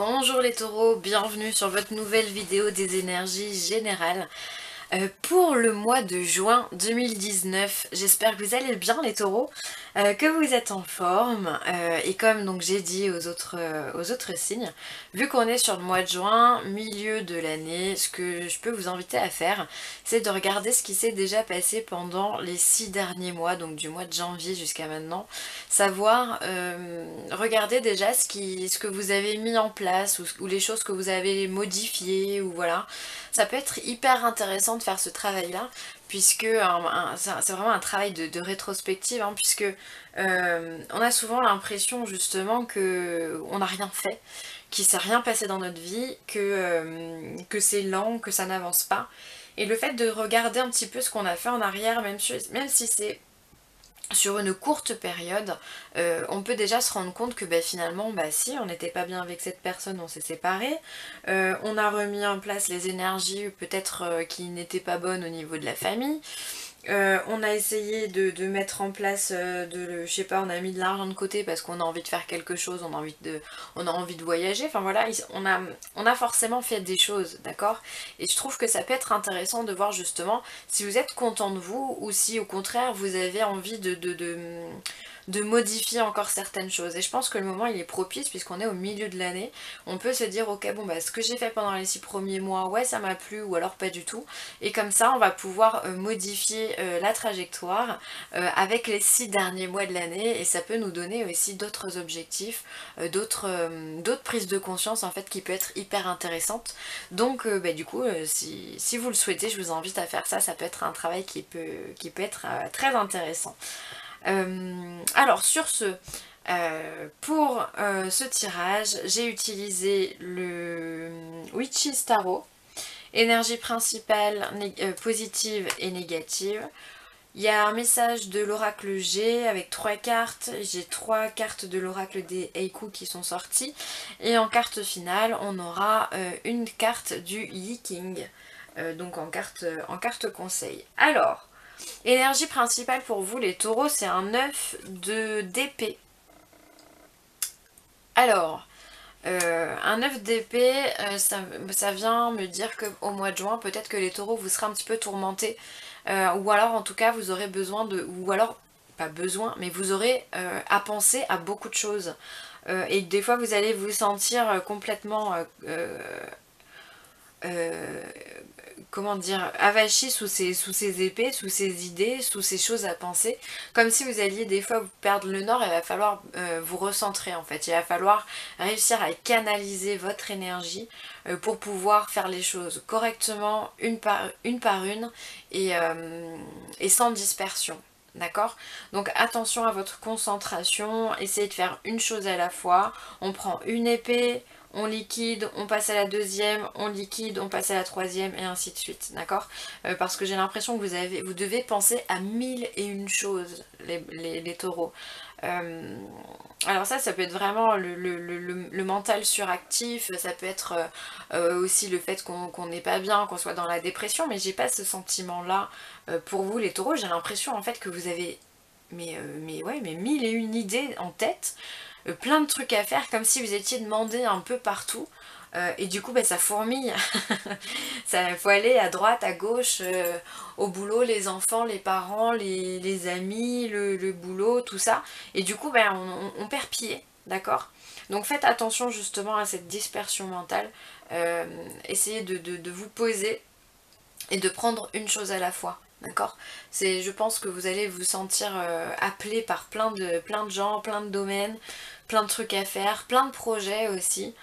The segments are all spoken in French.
Bonjour les taureaux, bienvenue sur votre nouvelle vidéo des énergies générales. Pour le mois de juin 2019, j'espère que vous allez bien les taureaux, que vous êtes en forme, et comme donc j'ai dit aux autres signes, vu qu'on est sur le mois de juin, milieu de l'année, ce que je peux vous inviter à faire, c'est de regarder ce qui s'est déjà passé pendant les 6 derniers mois, donc du mois de janvier jusqu'à maintenant, savoir regarder déjà ce que vous avez mis en place ou les choses que vous avez modifiées, ou voilà. Ça peut être hyper intéressant de faire ce travail-là, puisque c'est vraiment un travail de rétrospective, hein, puisque on a souvent l'impression justement que on n'a rien fait, qu'il s'est rien passé dans notre vie, que c'est lent, que ça n'avance pas. Et le fait de regarder un petit peu ce qu'on a fait en arrière, même si c'est sur une courte période, on peut déjà se rendre compte que finalement, si, on n'était pas bien avec cette personne, on s'est séparés, on a remis en place les énergies peut-être qui n'étaient pas bonnes au niveau de la famille, on a essayé de mettre en place, je sais pas, on a mis de l'argent de côté parce qu'on a envie de faire quelque chose, on a envie de voyager, enfin voilà, on a forcément fait des choses, d'accord? Et je trouve que ça peut être intéressant de voir justement si vous êtes content de vous ou si au contraire vous avez envie de modifier encore certaines choses. Et je pense que le moment il est propice puisqu'on est au milieu de l'année. On peut se dire ok bon ce que j'ai fait pendant les 6 premiers mois, ouais ça m'a plu ou alors pas du tout. Et comme ça on va pouvoir modifier la trajectoire avec les 6 derniers mois de l'année et ça peut nous donner aussi d'autres objectifs, d'autres prises de conscience en fait qui peut être hyper intéressantes. Donc du coup si vous le souhaitez je vous invite à faire ça, ça peut être un travail qui peut être très intéressant. Alors sur ce, pour ce tirage, j'ai utilisé le Witch's Tarot, énergie principale positive et négative. Il y a un message de l'oracle G avec 3 cartes, j'ai 3 cartes de l'oracle des Heiku qui sont sorties, et en carte finale on aura une carte du Yi King, donc en carte conseil. Alors, énergie principale pour vous les taureaux, c'est un œuf d'épée. Alors, un œuf d'épée, ça vient me dire qu'au mois de juin, peut-être que les taureaux vous serez un petit peu tourmentés. Ou alors en tout cas vous aurez besoin de... Ou alors, pas besoin, mais vous aurez à penser à beaucoup de choses. Et des fois vous allez vous sentir complètement... euh, comment dire, avachi sous ses épées, sous ses idées, sous ses choses à penser, comme si vous alliez des fois vous perdre le nord. Il va falloir vous recentrer en fait, il va falloir réussir à canaliser votre énergie pour pouvoir faire les choses correctement, une par une, et sans dispersion. D'accord? Donc attention à votre concentration, essayez de faire une chose à la fois. On prend une épée, on liquide, on passe à la deuxième, on liquide, on passe à la troisième, et ainsi de suite, d'accord? Parce que j'ai l'impression que vous devez penser à mille et une choses, les taureaux. Euh, alors ça peut être vraiment le mental suractif, ça peut être aussi le fait qu'on n'est pas bien, qu'on soit dans la dépression, mais j'ai pas ce sentiment-là pour vous les taureaux. J'ai l'impression en fait que vous avez mais mille et une idées en tête, plein de trucs à faire, comme si vous étiez demandé un peu partout. Et du coup, ça fourmille. Ça, faut aller à droite, à gauche, au boulot, les enfants, les parents, les amis, le boulot, tout ça. Et du coup, on perd pied, d'accord? Donc faites attention justement à cette dispersion mentale. Essayez de vous poser et de prendre une chose à la fois. D'accord? Je pense que vous allez vous sentir appelé par plein de gens, plein de domaines, plein de trucs à faire, plein de projets aussi.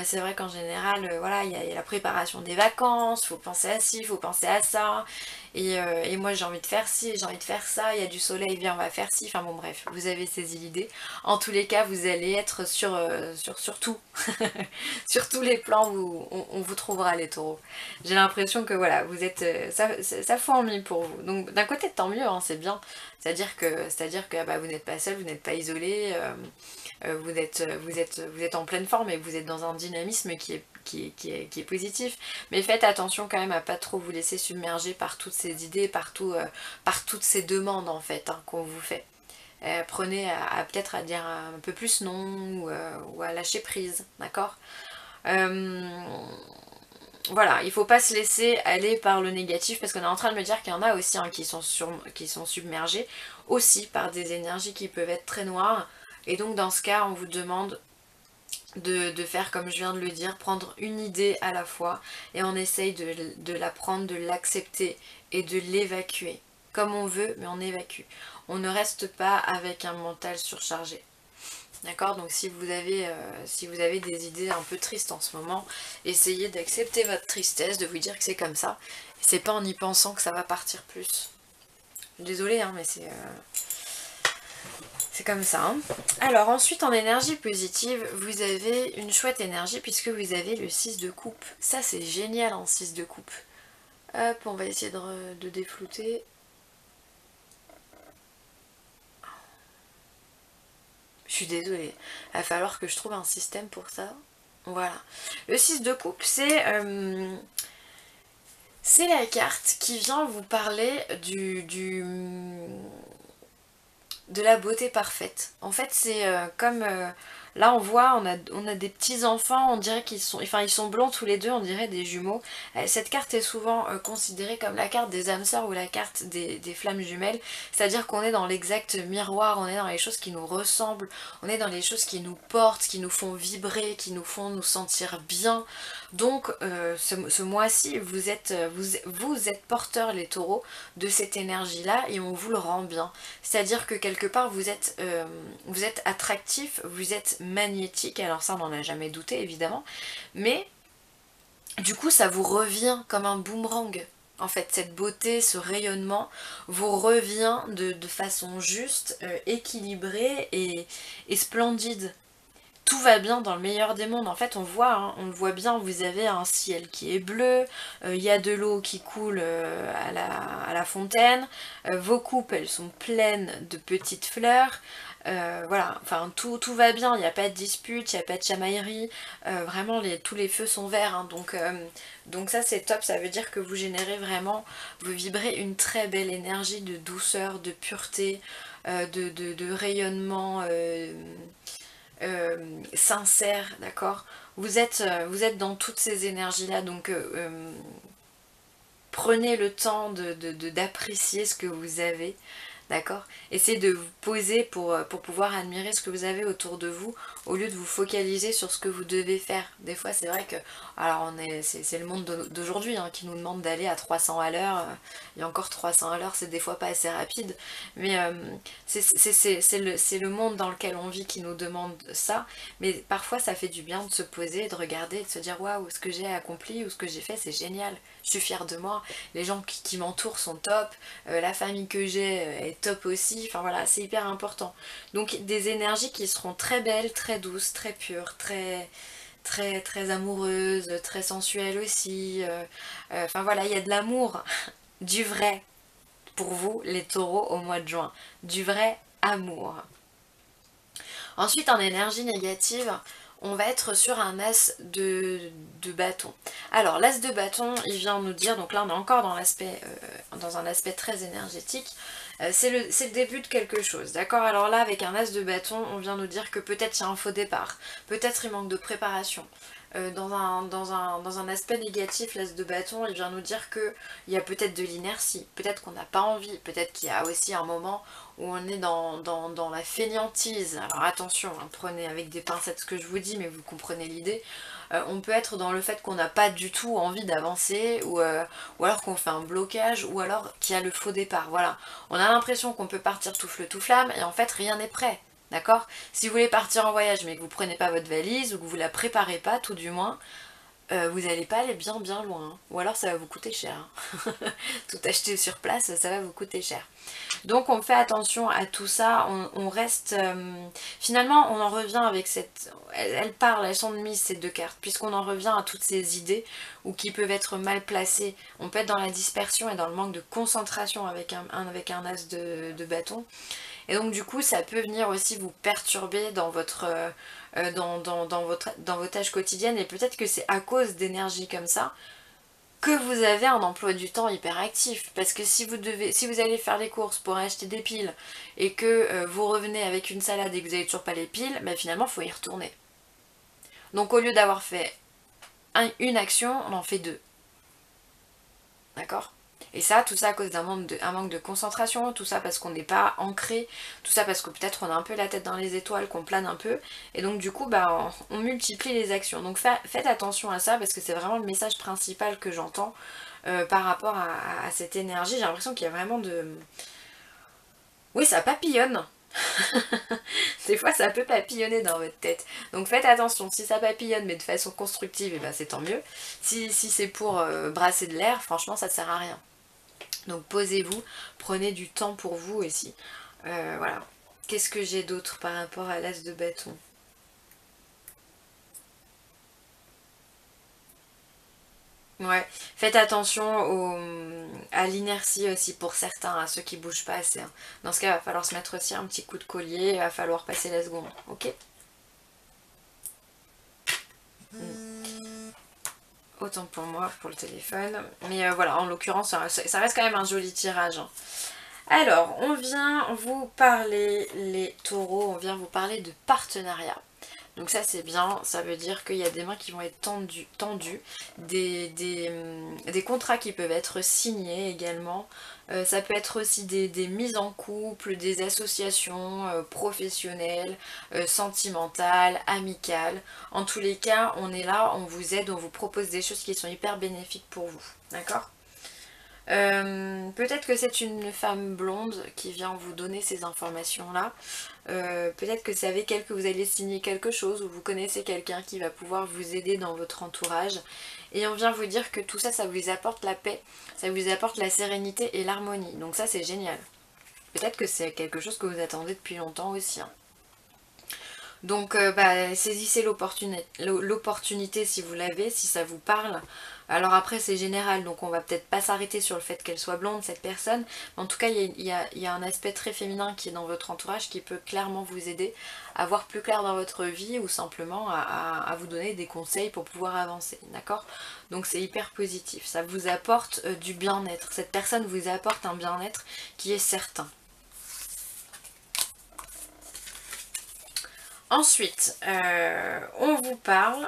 C'est vrai qu'en général, voilà, il y a la préparation des vacances, faut penser à ci, faut penser à ça. Et moi j'ai envie de faire ci, j'ai envie de faire ça, il y a du soleil, viens on va faire ci. Enfin bon bref, vous avez saisi l'idée. En tous les cas, vous allez être sur tout. Sur tous les plans où on vous trouvera les taureaux. J'ai l'impression que voilà, vous êtes ça fourmille pour vous. Donc d'un côté tant mieux, hein, c'est bien. C'est-à-dire que vous n'êtes pas seul, vous n'êtes pas isolé. Vous êtes en pleine forme et vous êtes dans un dynamisme qui est positif. Mais faites attention quand même à pas trop vous laisser submerger par toutes ces idées, par toutes ces demandes en fait qu'on vous fait. Prenez peut-être à dire un peu plus non ou à lâcher prise, d'accord? Voilà, il faut pas se laisser aller par le négatif parce qu'on est en train de me dire qu'il y en a aussi hein, qui sont submergés aussi par des énergies qui peuvent être très noires. Et donc dans ce cas, on vous demande de faire comme je viens de le dire, prendre une idée à la fois et on essaye de la prendre, de l'accepter et de l'évacuer. Comme on veut, mais on évacue. On ne reste pas avec un mental surchargé. D'accord? Donc si vous avez des idées un peu tristes en ce moment, essayez d'accepter votre tristesse, de vous dire que c'est comme ça. C'est pas en y pensant que ça va partir plus. Désolée, hein, mais c'est comme ça. Hein. Alors ensuite en énergie positive, vous avez une chouette énergie puisque vous avez le 6 de coupe. Ça c'est génial en 6 de coupe. Hop, on va essayer de déflouter. Je suis désolée, il va falloir que je trouve un système pour ça. Voilà. Le 6 de coupe, c'est la carte qui vient vous parler de la beauté parfaite. En fait, c'est comme... là, on voit, on a des petits enfants, on dirait qu'ils sont... Enfin, ils sont blonds tous les deux, on dirait des jumeaux. Cette carte est souvent considérée comme la carte des âmes sœurs ou la carte des flammes jumelles. C'est-à-dire qu'on est dans l'exact miroir, on est dans les choses qui nous ressemblent, on est dans les choses qui nous portent, qui nous font vibrer, qui nous font nous sentir bien. Donc, ce mois-ci, vous êtes porteurs, les taureaux, de cette énergie-là et on vous le rend bien. C'est-à-dire que quelque part vous êtes attractif, vous êtes magnétique, alors ça on n'en a jamais douté évidemment, mais du coup ça vous revient comme un boomerang. En fait cette beauté, ce rayonnement vous revient de façon juste, équilibrée et splendide. Tout va bien dans le meilleur des mondes. En fait, on voit, hein, on le voit bien, vous avez un ciel qui est bleu, il y a de l'eau qui coule à la fontaine, vos coupes, elles sont pleines de petites fleurs, voilà, enfin tout va bien, il n'y a pas de dispute, il n'y a pas de chamaillerie, vraiment tous les feux sont verts, hein, donc ça c'est top, ça veut dire que vous générez vraiment, vous vibrez une très belle énergie de douceur, de pureté, de rayonnement, sincère, d'accord, vous êtes dans toutes ces énergies-là, donc prenez le temps d'apprécier ce que vous avez, d'accord. Essayez de vous poser pour pouvoir admirer ce que vous avez autour de vous, au lieu de vous focaliser sur ce que vous devez faire. Des fois, c'est vrai que, alors c'est le monde d'aujourd'hui hein, qui nous demande d'aller à 300 à l'heure, et encore 300 à l'heure, c'est des fois pas assez rapide, mais c'est le monde dans lequel on vit qui nous demande ça, mais parfois ça fait du bien de se poser, de regarder, de se dire waouh, ce que j'ai accompli ou ce que j'ai fait, c'est génial, je suis fière de moi, les gens qui m'entourent sont top, la famille que j'ai est top aussi, enfin voilà, c'est hyper important. Donc des énergies qui seront très belles, très douces, très pures, très amoureuses, très sensuelles aussi, enfin voilà, il y a de l'amour, du vrai pour vous les taureaux au mois de juin, du vrai amour. Ensuite en énergie négative, on va être sur un as de bâton. Alors l'as de bâton, il vient nous dire, donc là on est encore dans un aspect très énergétique, c'est le début de quelque chose, d'accord. Alors là avec un as de bâton, on vient nous dire que peut-être il y a un faux départ, peut-être il manque de préparation. Dans un aspect négatif, l'as de bâton, il vient nous dire qu'il y a peut-être de l'inertie, peut-être qu'on n'a pas envie, peut-être qu'il y a aussi un moment où on est dans la fainéantise. Alors attention, hein, prenez avec des pincettes ce que je vous dis, mais vous comprenez l'idée. On peut être dans le fait qu'on n'a pas du tout envie d'avancer, ou alors qu'on fait un blocage, ou alors qu'il y a le faux départ. Voilà, on a l'impression qu'on peut partir tout feu tout flamme, et en fait rien n'est prêt. D'accord. Si vous voulez partir en voyage mais que vous prenez pas votre valise ou que vous la préparez pas tout du moins, vous n'allez pas aller bien loin. Hein. Ou alors ça va vous coûter cher. Hein. Tout acheter sur place, ça va vous coûter cher. Donc on fait attention à tout ça, on reste... finalement on en revient avec cette... Elles parlent, elles sont de mise ces deux cartes, puisqu'on en revient à toutes ces idées ou qui peuvent être mal placées. On peut être dans la dispersion et dans le manque de concentration avec un as de bâton. Et donc du coup ça peut venir aussi vous perturber dans vos tâches quotidiennes, et peut-être que c'est à cause d'énergie comme ça que vous avez un emploi du temps hyper actif, parce que si vous allez faire les courses pour acheter des piles et que vous revenez avec une salade et que vous n'avez toujours pas les piles, bah finalement il faut y retourner. Donc au lieu d'avoir fait une action, on en fait deux. D'accord? Et ça, tout ça à cause d'un manque de concentration, tout ça parce qu'on n'est pas ancré, tout ça parce que peut-être on a un peu la tête dans les étoiles, qu'on plane un peu, et donc du coup bah on multiplie les actions. Donc faites attention à ça parce que c'est vraiment le message principal que j'entends par rapport à cette énergie. J'ai l'impression qu'il y a vraiment de... Oui, ça papillonne. Des fois ça peut papillonner dans votre tête. Donc faites attention, si ça papillonne mais de façon constructive, et ben c'est tant mieux. Si c'est pour brasser de l'air, franchement ça ne sert à rien. Donc posez-vous, prenez du temps pour vous aussi. Voilà. Qu'est-ce que j'ai d'autre par rapport à l'as de bâton? Ouais, faites attention à l'inertie aussi pour certains, à ceux qui bougent pas assez, hein. Dans ce cas, il va falloir se mettre aussi un petit coup de collier, il va falloir passer la seconde, ok? Autant pour moi, pour le téléphone. Mais voilà, en l'occurrence, ça reste quand même un joli tirage, hein. Alors, on vient vous parler, les taureaux, on vient vous parler de partenariat. Donc ça c'est bien, ça veut dire qu'il y a des mains qui vont être tendues, des contrats qui peuvent être signés également. Ça peut être aussi des mises en couple, des associations professionnelles, sentimentales, amicales. En tous les cas, on est là, on vous aide, on vous propose des choses qui sont hyper bénéfiques pour vous. D'accord ? Peut-être que c'est une femme blonde qui vient vous donner ces informations-là. Peut-être que c'est avec elle que vous allez signer quelque chose ou vous connaissez quelqu'un qui va pouvoir vous aider dans votre entourage. Et on vient vous dire que tout ça, ça vous apporte la paix, ça vous apporte la sérénité et l'harmonie. Donc ça, c'est génial. Peut-être que c'est quelque chose que vous attendez depuis longtemps aussi, hein. Donc bah, saisissez l'opportunité si vous l'avez, si ça vous parle. Alors après c'est général, donc on va peut-être pas s'arrêter sur le fait qu'elle soit blonde, cette personne. Mais en tout cas il y a un aspect très féminin qui est dans votre entourage qui peut clairement vous aider à voir plus clair dans votre vie ou simplement à vous donner des conseils pour pouvoir avancer, d'accord? Donc c'est hyper positif, ça vous apporte du bien-être. Cette personne vous apporte un bien-être qui est certain. Ensuite, on vous parle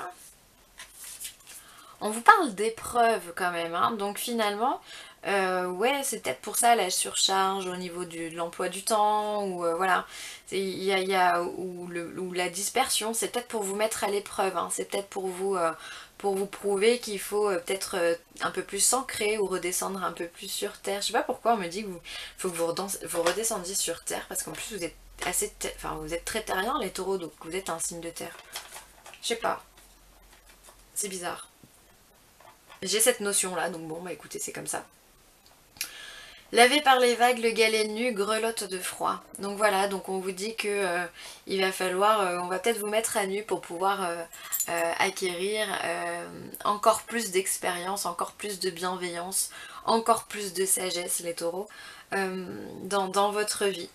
d'épreuves quand même, hein. Donc finalement, ouais, c'est peut-être pour ça la surcharge au niveau de l'emploi du temps, ou voilà, ou la dispersion, c'est peut-être pour vous mettre à l'épreuve, hein. C'est peut-être pour vous prouver qu'il faut peut-être un peu plus s'ancrer ou redescendre un peu plus sur terre. Je sais pas pourquoi on me dit qu'il faut que vous redescendiez sur terre, parce qu'en plus vous êtes enfin vous êtes très terrien les taureaux, donc vous êtes un signe de terre. Je sais pas, c'est bizarre. J'ai cette notion là, donc bon bah écoutez, c'est comme ça. Lavé par les vagues, le galet nu grelotte de froid. Donc voilà, donc on vous dit que il va falloir, on va peut-être vous mettre à nu pour pouvoir acquérir encore plus d'expérience, encore plus de bienveillance, encore plus de sagesse les taureaux dans votre vie.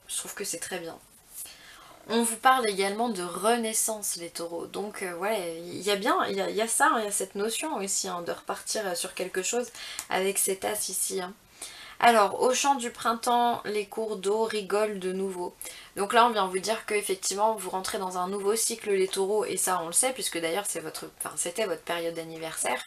Je trouve que c'est très bien. On vous parle également de renaissance les taureaux, donc ouais, il y a bien, il y a ça, hein, il y a cette notion aussi, hein, de repartir sur quelque chose avec cet as ici, hein. Alors, au chant du printemps, les cours d'eau rigolent de nouveau. Donc là, on vient vous dire qu'effectivement, vous rentrez dans un nouveau cycle les taureaux, et ça on le sait, puisque d'ailleurs c'était votre période d'anniversaire.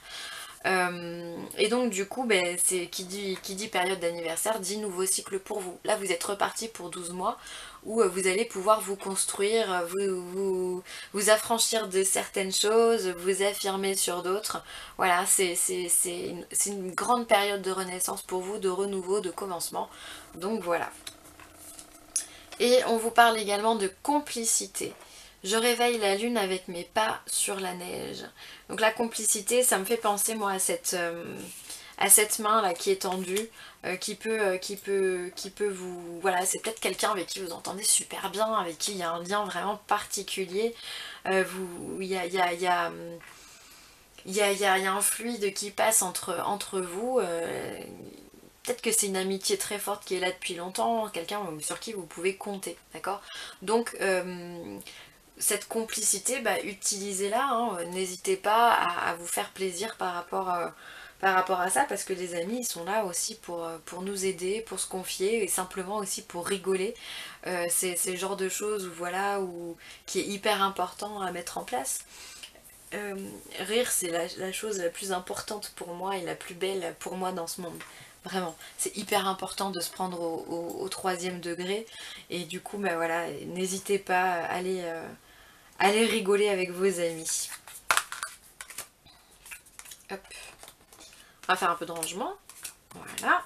Et donc du coup, ben, qui dit période d'anniversaire dit nouveau cycle pour vous. Là vous êtes reparti pour 12 mois où vous allez pouvoir vous construire, vous affranchir de certaines choses, vous affirmer sur d'autres. Voilà, c'est une grande période de renaissance pour vous, de renouveau, de commencement. Donc voilà. Et on vous parle également de complicité. Je réveille la lune avec mes pas sur la neige. Donc la complicité, ça me fait penser moi à cette main là qui est tendue, qui peut vous... Voilà, c'est peut-être quelqu'un avec qui vous entendez super bien, avec qui il y a un lien vraiment particulier. Il y a un fluide qui passe entre vous. Peut-être que c'est une amitié très forte qui est là depuis longtemps, quelqu'un sur qui vous pouvez compter, d'accord? Donc cette complicité, bah, utilisez-la, hein. N'hésitez pas à vous faire plaisir par rapport à ça, parce que les amis ils sont là aussi pour nous aider, pour se confier et simplement aussi pour rigoler. C'est le genre de choses où, voilà, qui est hyper important à mettre en place. rire c'est la chose la plus importante pour moi et la plus belle pour moi dans ce monde. Vraiment, c'est hyper important de se prendre au troisième degré. Et du coup, bah voilà, n'hésitez pas à aller rigoler avec vos amis. Hop. On va faire un peu de rangement. Voilà.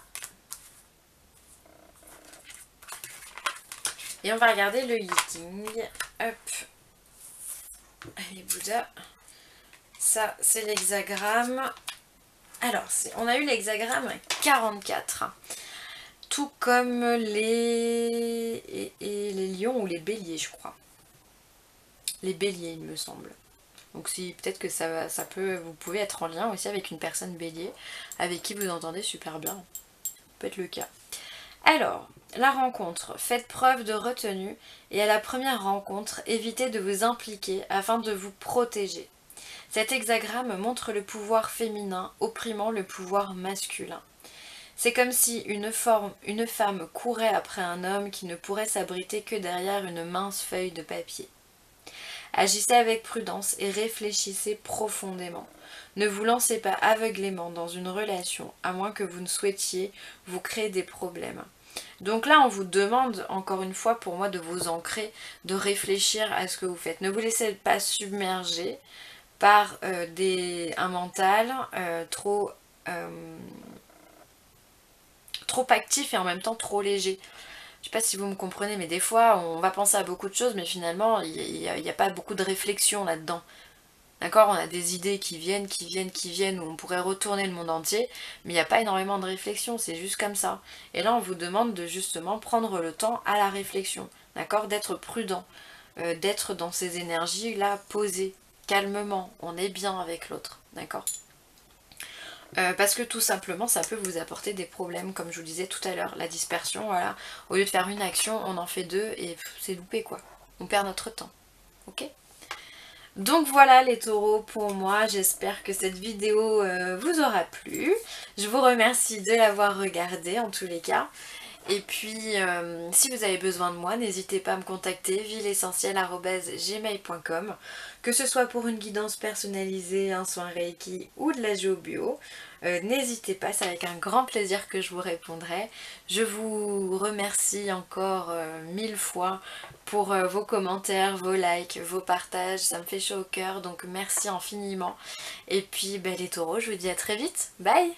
Et on va regarder le Yiking. Hop. Allez, Bouddha. Ça, c'est l'hexagramme. Alors, on a eu l'hexagramme 44. Tout comme les lions ou les béliers, je crois. Les béliers, il me semble. Donc si peut-être que ça peut, vous pouvez être en lien aussi avec une personne bélier avec qui vous entendez super bien. Ça peut être le cas. Alors, la rencontre. Faites preuve de retenue et à la première rencontre, évitez de vous impliquer afin de vous protéger. Cet hexagramme montre le pouvoir féminin opprimant le pouvoir masculin. C'est comme si une femme courait après un homme qui ne pourrait s'abriter que derrière une mince feuille de papier. Agissez avec prudence et réfléchissez profondément. Ne vous lancez pas aveuglément dans une relation, à moins que vous ne souhaitiez vous créer des problèmes. Donc là, on vous demande, encore une fois, pour moi, de vous ancrer, de réfléchir à ce que vous faites. Ne vous laissez pas submerger par un mental trop actif et en même temps trop léger. Je sais pas si vous me comprenez, mais des fois on va penser à beaucoup de choses, mais finalement il n'y a pas beaucoup de réflexion là-dedans. D'accord? On a des idées qui viennent, où on pourrait retourner le monde entier, mais il n'y a pas énormément de réflexion, c'est juste comme ça. Et là on vous demande de justement prendre le temps à la réflexion, d'accord? D'être prudent, d'être dans ces énergies-là posées, calmement, on est bien avec l'autre, d'accord? Parce que tout simplement ça peut vous apporter des problèmes comme je vous disais tout à l'heure, la dispersion, voilà, au lieu de faire une action on en fait deux et c'est loupé quoi, on perd notre temps, ok? Donc voilà les taureaux pour moi, j'espère que cette vidéo vous aura plu, je vous remercie de l'avoir regardée en tous les cas. Et puis, si vous avez besoin de moi, n'hésitez pas à me contacter, villeessentielle@gmail.com, que ce soit pour une guidance personnalisée, un soin Reiki ou de la géobio. N'hésitez pas, c'est avec un grand plaisir que je vous répondrai. Je vous remercie encore 1000 fois pour vos commentaires, vos likes, vos partages, ça me fait chaud au cœur, donc merci infiniment. Et puis, les taureaux, je vous dis à très vite, bye!